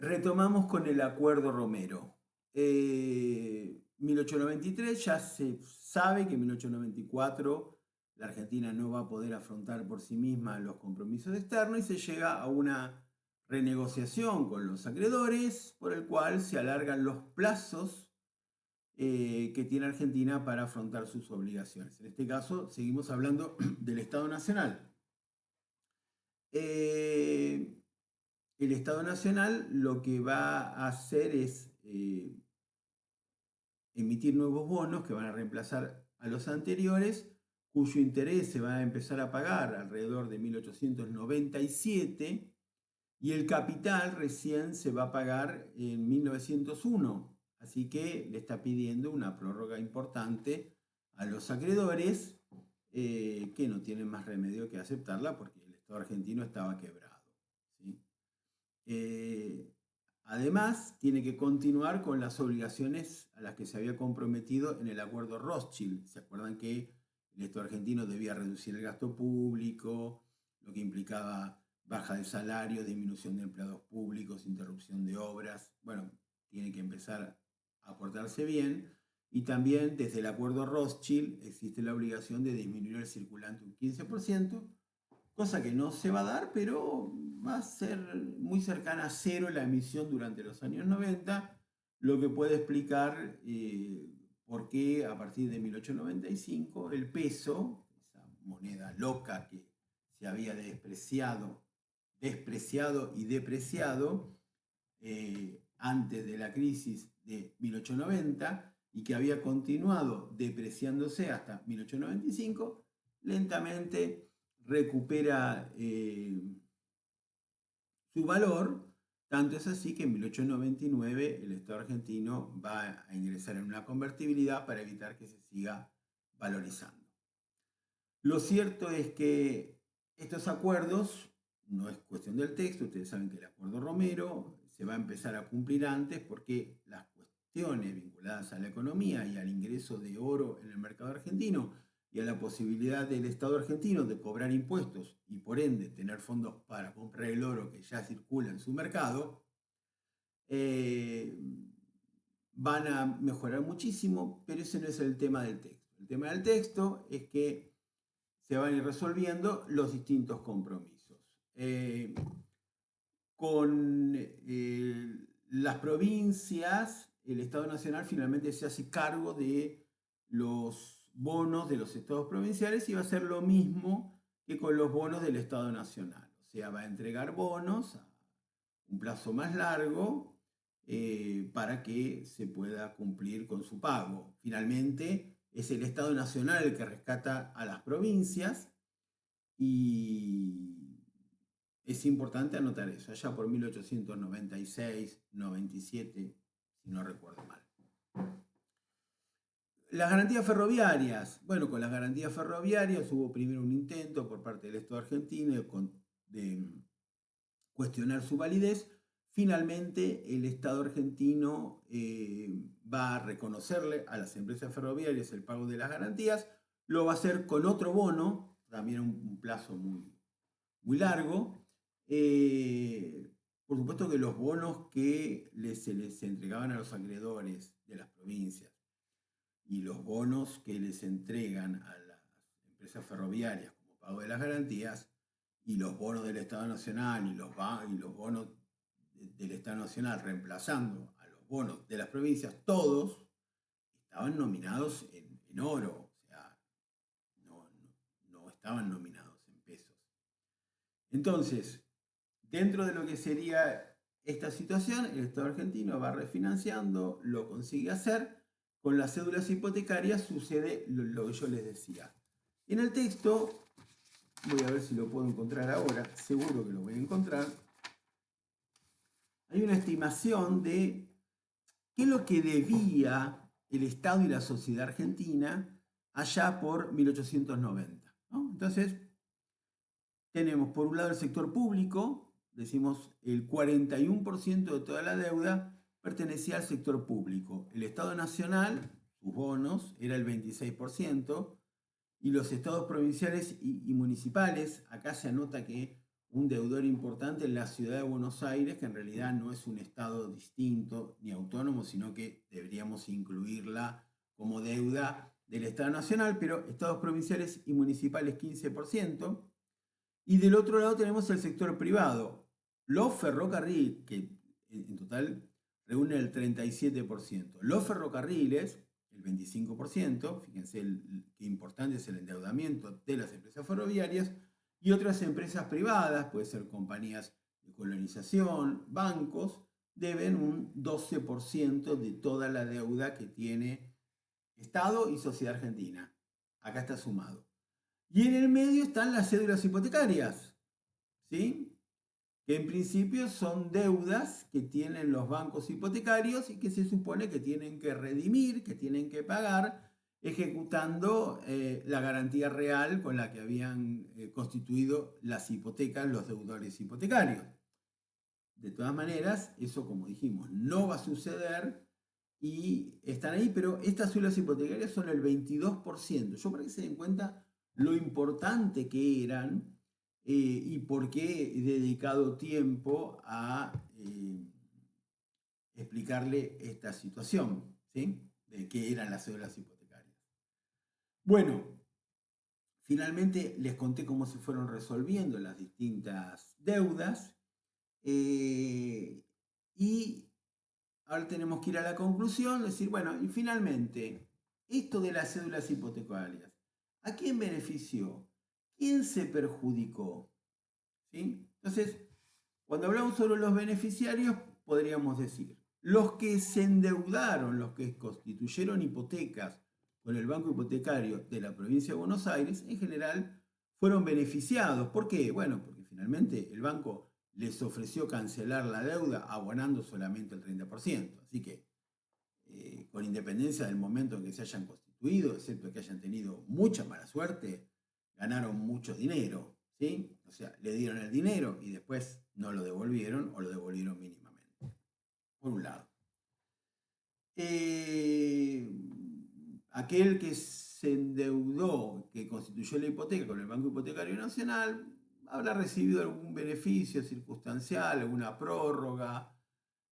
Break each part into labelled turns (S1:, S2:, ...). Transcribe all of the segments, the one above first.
S1: Retomamos con el Acuerdo Romero. 1893, ya se sabe que en 1894 la Argentina no va a poder afrontar por sí misma los compromisos externos y se llega a una renegociación con los acreedores por el cual se alargan los plazos que tiene Argentina para afrontar sus obligaciones. En este caso, seguimos hablando del Estado Nacional. Eh, el Estado Nacional lo que va a hacer es emitir nuevos bonos que van a reemplazar a los anteriores, cuyo interés se va a empezar a pagar alrededor de 1897 y el capital recién se va a pagar en 1901. Así que le está pidiendo una prórroga importante a los acreedores que no tienen más remedio que aceptarla porque el Estado argentino estaba quebrado. ¿Sí? Eh, Además, tiene que continuar con las obligaciones a las que se había comprometido en el acuerdo Rothschild. ¿Se acuerdan que el Estado argentino debía reducir el gasto público, lo que implicaba baja de salario, disminución de empleados públicos, interrupción de obras? Bueno, tiene que empezar a portarse bien. Y también desde el acuerdo Rothschild existe la obligación de disminuir el circulante un 15%, cosa que no se va a dar, pero va a ser muy cercana a cero la emisión durante los años 90, lo que puede explicar por qué a partir de 1895 el peso, esa moneda loca que se había despreciado y depreciado antes de la crisis de 1890 y que había continuado depreciándose hasta 1895, lentamente recupera su valor. Tanto es así que en 1899 el Estado argentino va a ingresar en una convertibilidad para evitar que se siga valorizando. Lo cierto es que estos acuerdos, no es cuestión del texto, ustedes saben que el acuerdo Romero se va a empezar a cumplir antes porque las cuestiones vinculadas a la economía y al ingreso de oro en el mercado argentino y a la posibilidad del Estado argentino de cobrar impuestos y por ende tener fondos para comprar el oro que ya circula en su mercado, eh, van a mejorar muchísimo, pero ese no es el tema del texto. El tema del texto es que se van a ir resolviendo los distintos compromisos. Con las provincias, el Estado Nacional finalmente se hace cargo de los bonos de los estados provinciales y va a hacer lo mismo que con los bonos del Estado Nacional. O sea, va a entregar bonos a un plazo más largo para que se pueda cumplir con su pago. Finalmente, es el Estado Nacional el que rescata a las provincias y es importante anotar eso, allá por 1896, 97, si no recuerdo mal. Las garantías ferroviarias. Bueno, con las garantías ferroviarias hubo primero un intento por parte del Estado argentino de cuestionar su validez. Finalmente, el Estado argentino va a reconocerle a las empresas ferroviarias el pago de las garantías. Lo va a hacer con otro bono, también un plazo muy largo. Por supuesto que los bonos que se les entregaban a los acreedores de las provincias y los bonos que les entregan a las empresas ferroviarias como pago de las garantías y los bonos del Estado Nacional y los bonos del Estado Nacional reemplazando a los bonos de las provincias, todos estaban nominados en oro, o sea, no estaban nominados en pesos. Entonces, dentro de lo que sería esta situación, el Estado argentino va refinanciando, lo consigue hacer. Con las cédulas hipotecarias sucede lo que yo les decía. En el texto, voy a ver si lo puedo encontrar ahora, seguro que lo voy a encontrar, hay una estimación de qué es lo que debía el Estado y la sociedad argentina allá por 1890. ¿No? Entonces, tenemos por un lado el sector público, decimos el 41% de toda la deuda pertenecía al sector público. El Estado Nacional, sus bonos, era el 26%, y los estados provinciales y municipales, acá se anota que un deudor importante en la ciudad de Buenos Aires, que en realidad no es un estado distinto ni autónomo, sino que deberíamos incluirla como deuda del Estado Nacional, pero estados provinciales y municipales 15%. Y del otro lado tenemos el sector privado, los ferrocarriles, que en total reúnen el 37%. Los ferrocarriles, el 25%, fíjense qué importante es el endeudamiento de las empresas ferroviarias, y otras empresas privadas, puede ser compañías de colonización, bancos, deben un 12% de toda la deuda que tiene Estado y sociedad argentina. Acá está sumado. Y en el medio están las cédulas hipotecarias, ¿sí? Que en principio son deudas que tienen los bancos hipotecarios y que se supone que tienen que redimir, que tienen que pagar, ejecutando la garantía real con la que habían constituido las hipotecas los deudores hipotecarios. De todas maneras, eso, como dijimos, no va a suceder y están ahí, pero estas cédulas hipotecarias son el 22%. Yo para que se den cuenta lo importante que eran y por qué he dedicado tiempo a explicarle esta situación, ¿sí? De qué eran las cédulas hipotecarias. Bueno, finalmente les conté cómo se fueron resolviendo las distintas deudas y ahora tenemos que ir a la conclusión, decir, bueno, y finalmente, esto de las cédulas hipotecarias, ¿a quién benefició? ¿Quién se perjudicó? ¿Sí? Entonces, cuando hablamos sobre los beneficiarios, podríamos decir, los que se endeudaron, los que constituyeron hipotecas con el banco hipotecario de la provincia de Buenos Aires, en general fueron beneficiados. ¿Por qué? Bueno, porque finalmente el banco les ofreció cancelar la deuda abonando solamente el 30%. Así que, con independencia del momento en que se hayan constituido, excepto que hayan tenido mucha mala suerte, ganaron mucho dinero, ¿sí? O sea, le dieron el dinero y después no lo devolvieron o lo devolvieron mínimamente. Por un lado. Aquel que se endeudó, que constituyó la hipoteca con el Banco Hipotecario Nacional, habrá recibido algún beneficio circunstancial, alguna prórroga,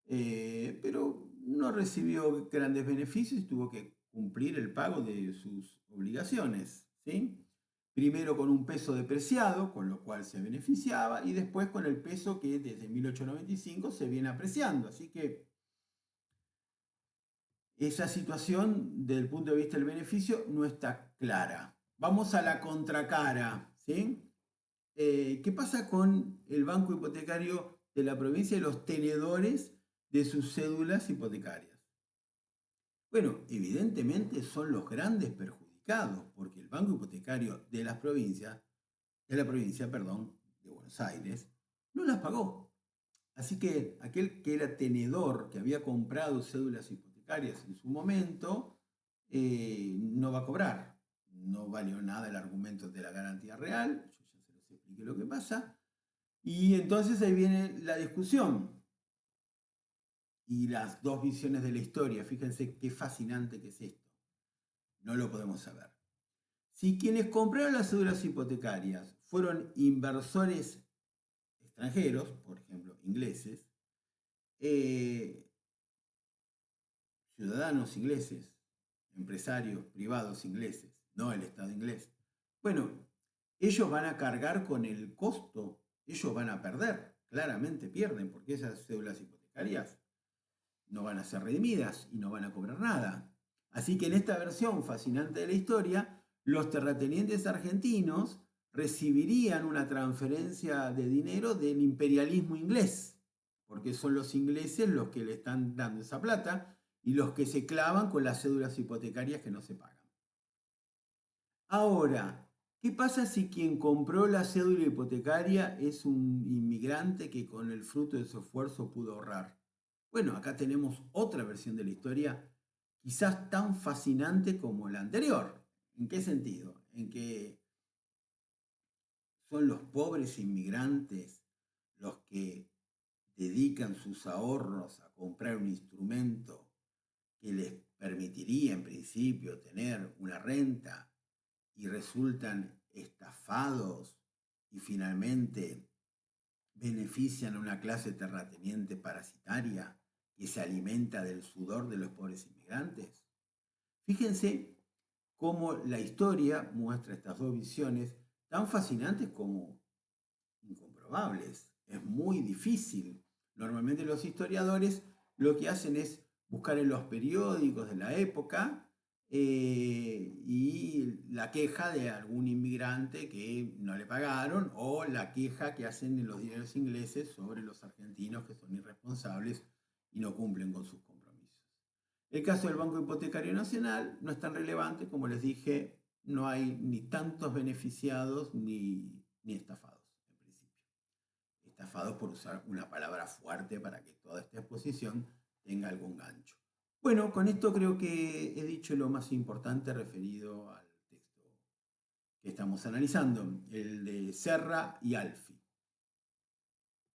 S1: pero no recibió grandes beneficios y tuvo que cumplir el pago de sus obligaciones, ¿sí? Primero con un peso depreciado, con lo cual se beneficiaba, y después con el peso que desde 1895 se viene apreciando. Así que esa situación, desde el punto de vista del beneficio, no está clara. Vamos a la contracara, ¿sí? ¿Qué pasa con el banco hipotecario de la provincia y los tenedores de sus cédulas hipotecarias? Bueno, evidentemente son los grandes perjudicados, porque el banco hipotecario de la provincia, perdón, de Buenos Aires, no las pagó. Así que aquel que era tenedor, que había comprado cédulas hipotecarias en su momento, no va a cobrar. No valió nada el argumento de la garantía real, yo ya se los expliqué lo que pasa. Y entonces ahí viene la discusión y las dos visiones de la historia. Fíjense qué fascinante que es esto. No lo podemos saber. Si quienes compraron las cédulas hipotecarias fueron inversores extranjeros, por ejemplo, ingleses, ciudadanos ingleses, empresarios privados ingleses, no el Estado inglés, bueno, ellos van a cargar con el costo, ellos van a perder, claramente pierden, porque esas cédulas hipotecarias no van a ser redimidas y no van a cobrar nada. Así que en esta versión fascinante de la historia, los terratenientes argentinos recibirían una transferencia de dinero del imperialismo inglés, porque son los ingleses los que le están dando esa plata y los que se clavan con las cédulas hipotecarias que no se pagan. Ahora, ¿qué pasa si quien compró la cédula hipotecaria es un inmigrante que con el fruto de su esfuerzo pudo ahorrar? Bueno, acá tenemos otra versión de la historia, quizás tan fascinante como la anterior. ¿En qué sentido? En que son los pobres inmigrantes los que dedican sus ahorros a comprar un instrumento que les permitiría en principio tener una renta y resultan estafados y finalmente benefician a una clase terrateniente parasitaria que se alimenta del sudor de los pobres inmigrantes? Fíjense cómo la historia muestra estas dos visiones tan fascinantes como incomprobables. Es muy difícil. Normalmente los historiadores lo que hacen es buscar en los periódicos de la época y la queja de algún inmigrante que no le pagaron o la queja que hacen en los diarios ingleses sobre los argentinos que son irresponsables y no cumplen con sus compromisos. El caso del Banco Hipotecario Nacional no es tan relevante, como les dije, no hay ni tantos beneficiados ni estafados, en principio. Estafados por usar una palabra fuerte para que toda esta exposición tenga algún gancho. Bueno, con esto creo que he dicho lo más importante referido al texto que estamos analizando, el de Serra y Alfi.